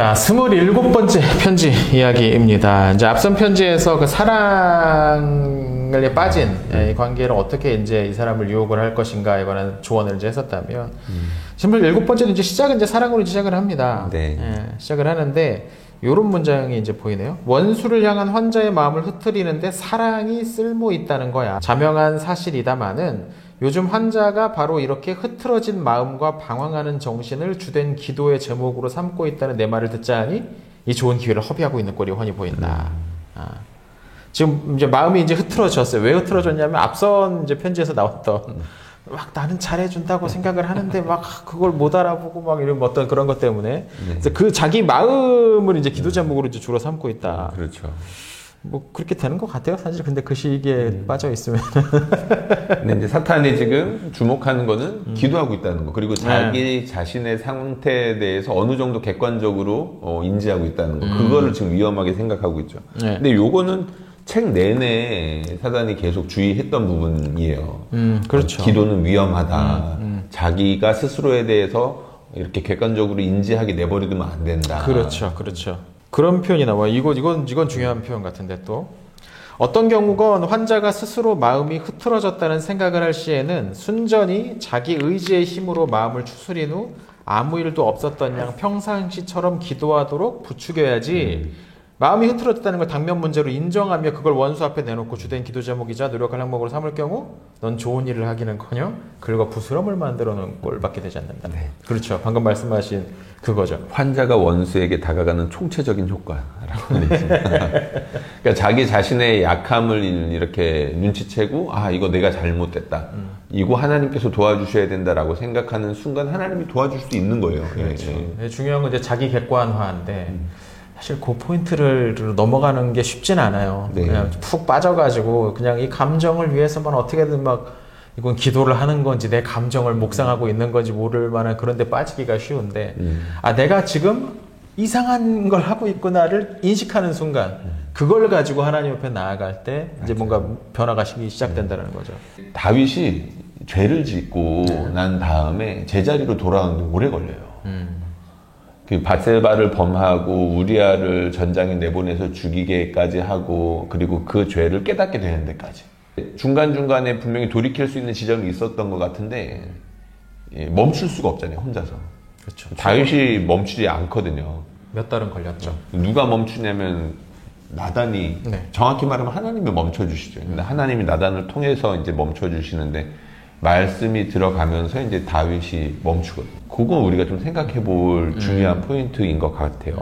자, 27번째 편지 이야기입니다. 이제 앞선 편지에서 그 사랑에 빠진 이 관계를 어떻게 이제 이 사람을 유혹을 할 것인가에 관한 조언을 이제 했었다면, 27번째는 이제 시작은 이제 사랑으로 시작을 합니다. 네. 시작을 하는데, 요런 문장이 이제 보이네요. 원수를 향한 환자의 마음을 흐트리는데 사랑이 쓸모 있다는 거야. 자명한 사실이다마는 요즘 환자가 바로 이렇게 흐트러진 마음과 방황하는 정신을 주된 기도의 제목으로 삼고 있다는 내 말을 듣자 하니 이 좋은 기회를 허비하고 있는 꼴이 훤히 보인다. 지금 이제 마음이 이제 흐트러졌어요. 왜 흐트러졌냐면 앞선 이제 편지에서 나왔던 막 나는 잘해준다고 생각을 하는데 막 그걸 못 알아보고 막 이런 어떤 그런 것 때문에 그래서 그 자기 마음을 이제 기도 제목으로 이제 주로 삼고 있다. 그렇죠. 뭐 그렇게 되는 것 같아요, 사실. 근데 그 시기에 빠져 있으면. 근데 이제 사탄이 지금 주목하는 거는 기도하고 있다는 거, 그리고 자기 자신의 상태에 대해서 어느 정도 객관적으로 인지하고 있다는 거, 그거를 지금 위험하게 생각하고 있죠. 근데 요거는 책 내내 사단이 계속 주의했던 부분이에요. 그렇죠. 기도는 위험하다. 자기가 스스로에 대해서 이렇게 객관적으로 인지하게 내버려두면 안 된다. 그렇죠, 그렇죠. 그런 표현이 나와요. 이건 중요한 표현 같은데 또. 어떤 경우건 환자가 스스로 마음이 흐트러졌다는 생각을 할 시에는 순전히 자기 의지의 힘으로 마음을 추스린 후 아무 일도 없었던 양 평상시처럼 기도하도록 부추겨야지, 마음이 흐트러졌다는 걸 당면 문제로 인정하며 그걸 원수 앞에 내놓고 주된 기도 제목이자 노력할 항목으로 삼을 경우 넌 좋은 일을 하기는커녕 긁어 부스럼을 만들어 놓은 꼴밖에 되지 않는다. 네. 그렇죠. 방금 말씀하신 그거죠. 환자가 원수에게 다가가는 총체적인 효과라고 하겠습니다. 그러니까 자기 자신의 약함을 이렇게 눈치채고 이거 내가 잘못됐다. 이거 하나님께서 도와주셔야 된다라고 생각하는 순간 하나님이 도와줄 수 있는 거예요. 그렇죠. 중요한 건 이제 자기 객관화인데 사실 그 포인트를 넘어가는 게 쉽진 않아요. 네. 그냥 푹 빠져가지고 그냥 이 감정을 위해서만 어떻게든 막 이건 기도를 하는 건지 내 감정을 묵상하고 있는 건지 모를 만한 그런 데 빠지기가 쉬운데 내가 지금 이상한 걸 하고 있구나를 인식하는 순간 그걸 가지고 하나님 옆에 나아갈 때 이제 뭔가 변화가 시작된다는 거죠. 다윗이 죄를 짓고 난 다음에 제자리로 돌아오는 게 오래 걸려요. 그 밧세바를 범하고 우리아를 전장에 내보내서 죽이게까지 하고, 그리고 그 죄를 깨닫게 되는 데까지 중간중간에 분명히 돌이킬 수 있는 지점이 있었던 것 같은데 멈출 수가 없잖아요, 혼자서. 그렇죠. 다윗이 멈추지 않거든요. 몇 달은 걸렸죠. 누가 멈추냐면 나단이, 정확히 말하면 하나님이 멈춰주시죠. 근데 하나님이 나단을 통해서 이제 멈춰주시는데 말씀이 들어가면서 이제 다윗이 멈추거든요. 그건 우리가 좀 생각해 볼 중요한 포인트인 것 같아요.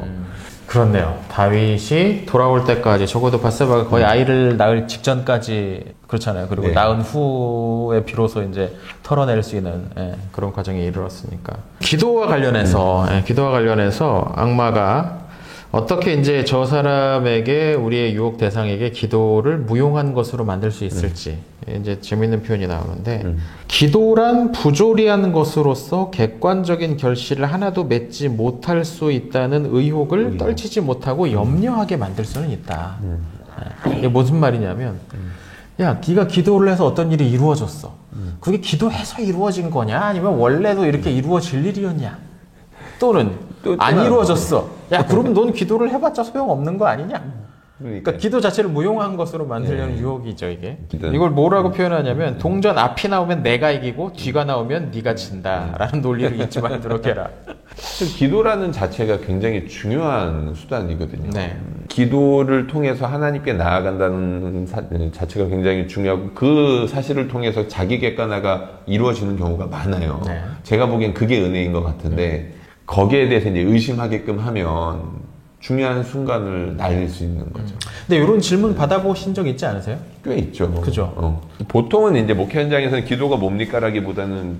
그렇네요. 다윗이 돌아올 때까지, 적어도 밧세바가 거의 아이를 낳을 직전까지 그렇잖아요. 그리고 낳은 후에 비로소 이제 털어낼 수 있는 그런 과정에 이르렀으니까. 기도와 관련해서 악마가 어떻게 이제 저 사람에게, 우리의 유혹 대상에게 기도를 무용한 것으로 만들 수 있을지 이제 재밌는 표현이 나오는데, 기도란 부조리한 것으로서 객관적인 결실을 하나도 맺지 못할 수 있다는 의혹을 떨치지 못하고 염려하게 만들 수는 있다. 이게 무슨 말이냐면, 야, 네가 기도를 해서 어떤 일이 이루어졌어. 그게 기도해서 이루어진 거냐? 아니면 원래도 이렇게 이루어질 일이었냐? 또는 안 이루어졌어. 야, 그럼 넌 기도를 해봤자 소용없는 거 아니냐? 그러니까 기도 자체를 무용한 것으로 만들려는 유혹이죠, 이게. 이걸 뭐라고 표현하냐면, 동전 앞이 나오면 내가 이기고 뒤가 나오면 네가 진다라는 논리를 잊지 말도록 해라. 기도라는 자체가 굉장히 중요한 수단이거든요. 기도를 통해서 하나님께 나아간다는 자체가 굉장히 중요하고, 그 사실을 통해서 자기 객관화가 이루어지는 경우가 많아요. 제가 보기엔 그게 은혜인 것 같은데, 거기에 대해서 이제 의심하게끔 하면 중요한 순간을 날릴 수 있는 거죠. 근데 이런 질문 받아보신 적 있지 않으세요? 꽤 있죠. 그죠. 보통은 이제 목회 현장에서는 기도가 뭡니까라기보다는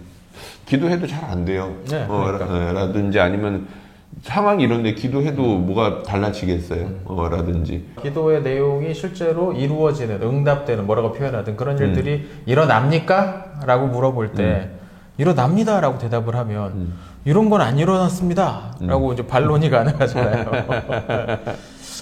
기도해도 잘 안 돼요. 그러니까. 라든지 아니면 상황이 이런데 기도해도 뭐가 달라지겠어요. 라든지. 기도의 내용이 실제로 이루어지는, 응답되는, 뭐라고 표현하든 그런 일들이 일어납니까? 라고 물어볼 때 일어납니다 라고 대답을 하면 이런 건 안 일어났습니다 라고 이제 반론이 가능하잖아요.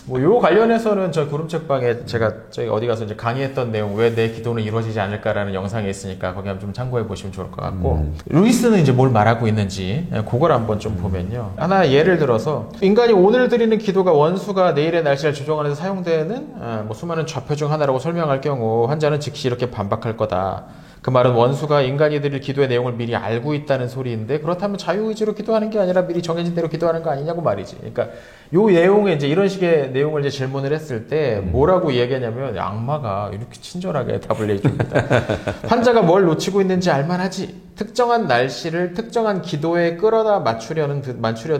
뭐 요 관련해서는 저 구름책방에 제가 저기 어디 가서 이제 강의했던 내용 왜 내 기도는 이루어지지 않을까라는 영상이 있으니까 거기 한번 좀 참고해 보시면 좋을 것 같고 루이스는 이제 뭘 말하고 있는지 그걸 한번 좀 보면요. 하나 예를 들어서 인간이 오늘 드리는 기도가 원수가 내일의 날씨를 조종하는 데 사용되는 뭐 수많은 좌표 중 하나라고 설명할 경우 환자는 즉시 이렇게 반박할 거다. 그 말은 원수가 인간이 드릴 기도의 내용을 미리 알고 있다는 소리인데 그렇다면 자유의지로 기도하는 게 아니라 미리 정해진 대로 기도하는 거 아니냐고 말이지. 그러니까 요 내용에 이제 이런 식의 내용을 이제 질문을 했을 때 뭐라고 얘기하냐면 악마가 이렇게 친절하게 답을 해줍니다. 환자가 뭘 놓치고 있는지 알만하지. 특정한 날씨를 특정한 기도에 끌어다 맞추려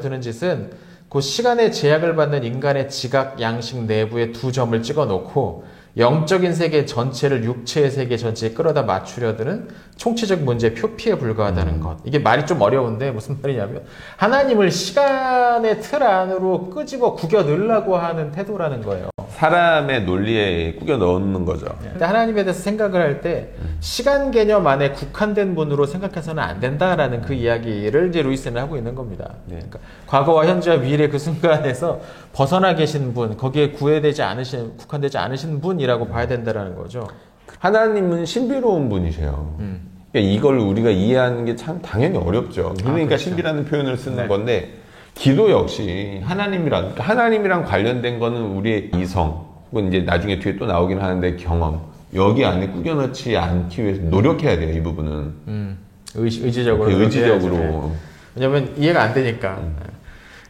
드는 짓은 그 시간의 제약을 받는 인간의 지각 양식 내부에 두 점을 찍어 놓고 영적인 세계 전체를 육체의 세계 전체에 끌어다 맞추려 드는 총체적 문제의 표피에 불과하다는 것. 이게 말이 좀 어려운데 무슨 말이냐면 하나님을 시간의 틀 안으로 끄집어 구겨 넣으려고 하는 태도라는 거예요. 사람의 논리에 꾸겨 넣는 거죠. 근데 하나님에 대해서 생각을 할 때 시간 개념 안에 국한된 분으로 생각해서는 안 된다라는 그 이야기를 이제 루이스는 하고 있는 겁니다. 그러니까 과거와 현재와 미래 그 순간에서 벗어나 계신 분, 거기에 국한되지 않으신 분이라고 봐야 된다라는 거죠. 하나님은 신비로운 분이세요. 그러니까 이걸 우리가 이해하는 게 참 당연히 어렵죠. 그러니까 그렇죠. 신비라는 표현을 쓰는 건데 기도 역시 하나님이랑 관련된 거는 우리의 이성 혹은 이제 나중에 뒤에 또 나오긴 하는데 경험 여기 안에 꾸겨넣지 않기 위해서 노력해야 돼요. 이 부분은 의지적으로 의지적으로 왜냐면 이해가 안 되니까.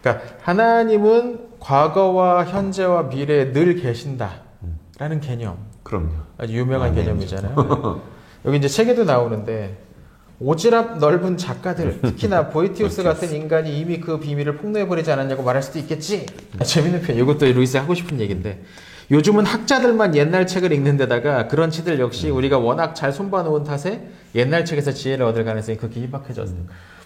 그러니까 하나님은 과거와 현재와 미래에 늘 계신다라는 개념. 그럼요. 아주 유명한 개념이잖아요. 여기 이제 책에도 나오는데 오지랖 넓은 작가들, 특히나 보이티우스 같은 인간이 이미 그 비밀을 폭로해버리지 않았냐고 말할 수도 있겠지. 재밌는 표현. 이것도 루이스 하고 싶은 얘기인데 요즘은 학자들만 옛날 책을 읽는 데다가 그런 책들 역시 우리가 워낙 잘 손봐놓은 탓에 옛날 책에서 지혜를 얻을 가능성이 극히 희박해졌어요.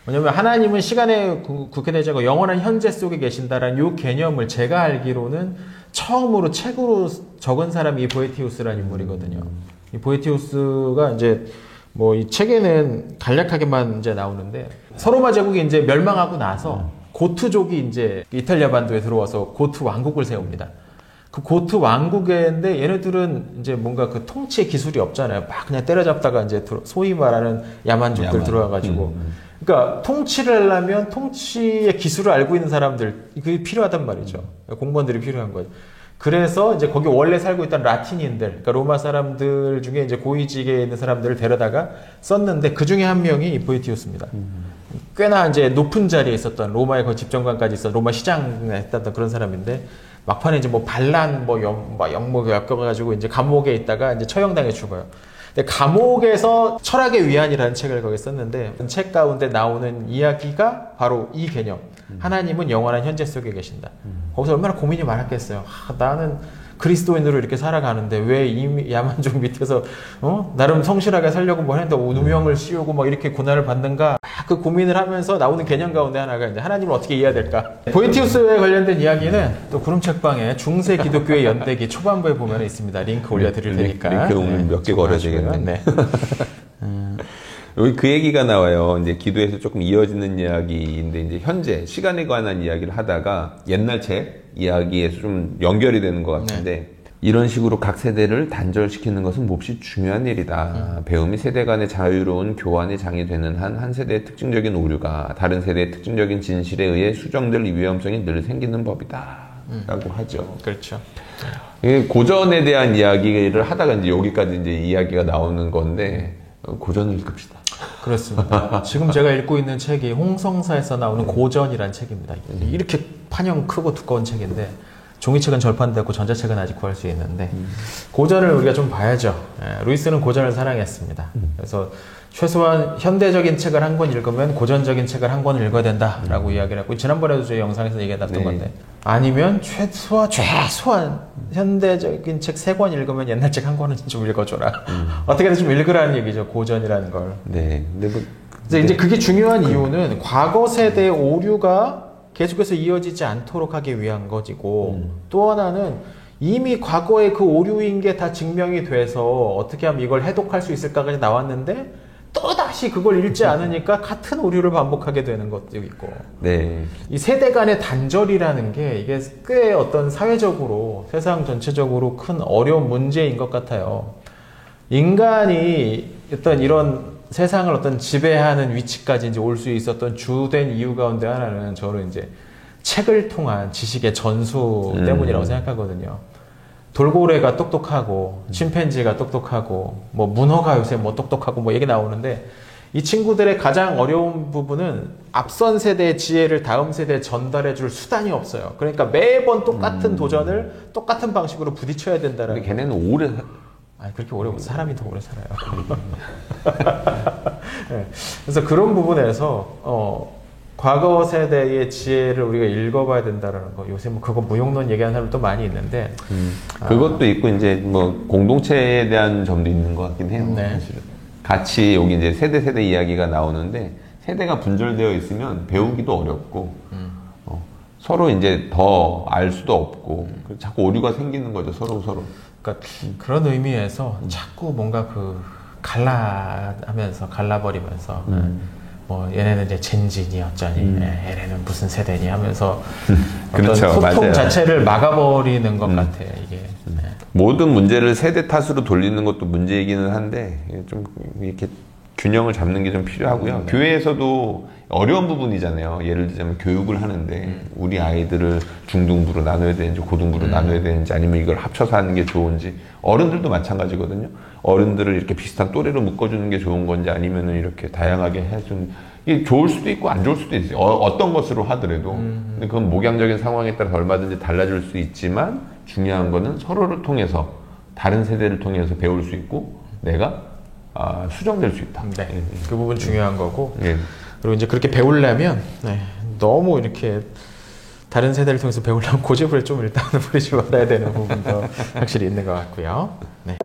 왜냐면 하나님은 시간에 국해되지 않고 영원한 현재 속에 계신다라는 이 개념을 제가 알기로는 처음으로 책으로 적은 사람이 이 보에티우스라는 인물이거든요. 이 보에티우스가 이제 뭐 이 책에는 간략하게만 이제 나오는데 서로마 제국이 이제 멸망하고 나서 고트족이 이제 이탈리아 반도에 들어와서 고트 왕국을 세웁니다. 그 고트 왕국인데 얘네들은 이제 뭔가 그 통치의 기술이 없잖아요. 막 그냥 때려잡다가 이제 소위 말하는 야만족들 들어와가지고. 그러니까 통치를 하려면 통치의 기술을 알고 있는 사람들, 그게 필요하단 말이죠. 공무원들이 필요한 거죠. 그래서 이제 거기 원래 살고 있던 라틴인들, 그러니까 로마 사람들 중에 이제 고위직에 있는 사람들을 데려다가 썼는데 그 중에 한 명이 보에티우스입니다. 꽤나 이제 높은 자리에 있었던 로마의 그 집정관까지 있었던 로마 시장에 했던 그런 사람인데 막판에 이제 뭐 반란, 영목에 엮여가지고 이제 감옥에 있다가 이제 처형당해 죽어요. 근데 감옥에서 철학의 위안이라는 책을 거기 썼는데 책 가운데 나오는 이야기가 바로 이 개념. 하나님은 영원한 현재 속에 계신다. 거기서 얼마나 고민이 많았겠어요. 나는 그리스도인으로 이렇게 살아가는데 왜 이 야만족 밑에서 나름 성실하게 살려고 뭐 했는데 누명을 씌우고 막 이렇게 고난을 받는가 그 고민을 하면서 나오는 개념 가운데 하나가 이제 하나님을 어떻게 이해해야 될까. 보에티우스에 관련된 이야기는 또 구름책방에 중세 기독교의 연대기 초반부에 보면 있습니다. 링크 올려드릴 테니까. 링크 오늘 몇 개 걸어주겠네. 네. 여기 그 얘기가 나와요. 이제 기도에서 조금 이어지는 이야기인데 이제 현재 시간에 관한 이야기를 하다가 옛날 책 이야기에서 좀 연결이 되는 것 같은데 이런 식으로 각 세대를 단절시키는 것은 몹시 중요한 일이다. 배움이 세대 간의 자유로운 교환의 장이 되는 한 세대의 특징적인 오류가 다른 세대의 특징적인 진실에 의해 수정될 위험성이 늘 생기는 법이다. 라고 하죠. 그렇죠. 고전에 대한 이야기를 하다가 이제 여기까지 이제 이야기가 나오는 건데 고전을 읽읍시다. 그렇습니다. 지금 제가 읽고 있는 책이 홍성사에서 나오는 고전이라는 책입니다. 이렇게 판형 크고 두꺼운 책인데 종이책은 절판되고 전자책은 아직 구할 수 있는데 고전을 우리가 좀 봐야죠. 루이스는 고전을 사랑했습니다. 그래서 최소한 현대적인 책을 한 권 읽으면 고전적인 책을 한 권을 읽어야 된다라고 이야기를 했고 지난번에도 저희 영상에서 얘기했던 건데 아니면 최소한 현대적인 책 3권 읽으면 옛날 책 1권은 좀 읽어줘라. 어떻게든 좀 읽으라는 얘기죠. 고전이라는 걸. 네. 근데 이제 그게 중요한 이유는 과거 세대의 오류가 계속해서 이어지지 않도록 하기 위한 것이고 또 하나는 이미 과거의 그 오류인 게 다 증명이 돼서 어떻게 하면 이걸 해독할 수 있을까까지 나왔는데 또 또다시 그걸 읽지 않으니까 같은 오류를 반복하게 되는 것도 있고. 네. 이 세대 간의 단절이라는 게 이게 꽤 어떤 사회적으로 세상 전체적으로 큰 어려운 문제인 것 같아요. 인간이 어떤 이런 세상을 어떤 지배하는 위치까지 이제 올 수 있었던 주된 이유 가운데 하나는 저는 이제 책을 통한 지식의 전수 때문이라고 생각하거든요. 돌고래가 똑똑하고 침팬지가 똑똑하고 뭐 문어가 요새 뭐 똑똑하고 뭐 얘기 나오는데 이 친구들의 가장 어려운 부분은 앞선 세대의 지혜를 다음 세대에 전달해 줄 수단이 없어요. 그러니까 매번 똑같은 도전을 똑같은 방식으로 부딪혀야 된다는. 근데 걔네는 오래 아니 그렇게 오래 사람이 더 오래 살아요. 네. 그래서 그런 부분에서 과거 세대의 지혜를 우리가 읽어봐야 된다라는 거. 요새 뭐 그거 무용론 얘기하는 사람도 많이 있는데 그것도 있고 이제 뭐 공동체에 대한 점도 있는 것 같긴 해요. 네. 사실은 같이 여기 이제 세대 이야기가 나오는데 세대가 분절되어 있으면 배우기도 어렵고 서로 이제 더 알 수도 없고 자꾸 오류가 생기는 거죠 서로. 그러니까 그런 의미에서 자꾸 뭔가 갈라버리면서 뭐 얘네는 이제 젠지니 어쩌니 얘네는 무슨 세대니 하면서 그렇죠, 어떤 소통 맞아요. 자체를 막아버리는 것 같아요 이게. 네. 모든 문제를 세대 탓으로 돌리는 것도 문제이기는 한데 좀 이렇게 균형을 잡는 게 좀 필요하고요. 교회에서도 어려운 부분이잖아요. 예를 들자면 교육을 하는데 우리 아이들을 중등부로 나눠야 되는지 고등부로 나눠야 되는지 아니면 이걸 합쳐서 하는 게 좋은지. 어른들도 마찬가지거든요. 어른들을 이렇게 비슷한 또래로 묶어주는 게 좋은 건지 아니면은 이렇게 다양하게 해주는 이게 좋을 수도 있고 안 좋을 수도 있어요. 어떤 것으로 하더라도. 근데 그건 목양적인 상황에 따라서 얼마든지 달라질 수 있지만 중요한 거는 서로를 통해서 다른 세대를 통해서 배울 수 있고 내가 수정될 수 있다. 네. 그 부분 중요한 거고. 예. 그리고 이제 그렇게 배우려면 너무 이렇게 다른 세대를 통해서 배우려면 고집을 좀 일단 부리지 말아야 되는 부분도 확실히 있는 것 같고요. 네.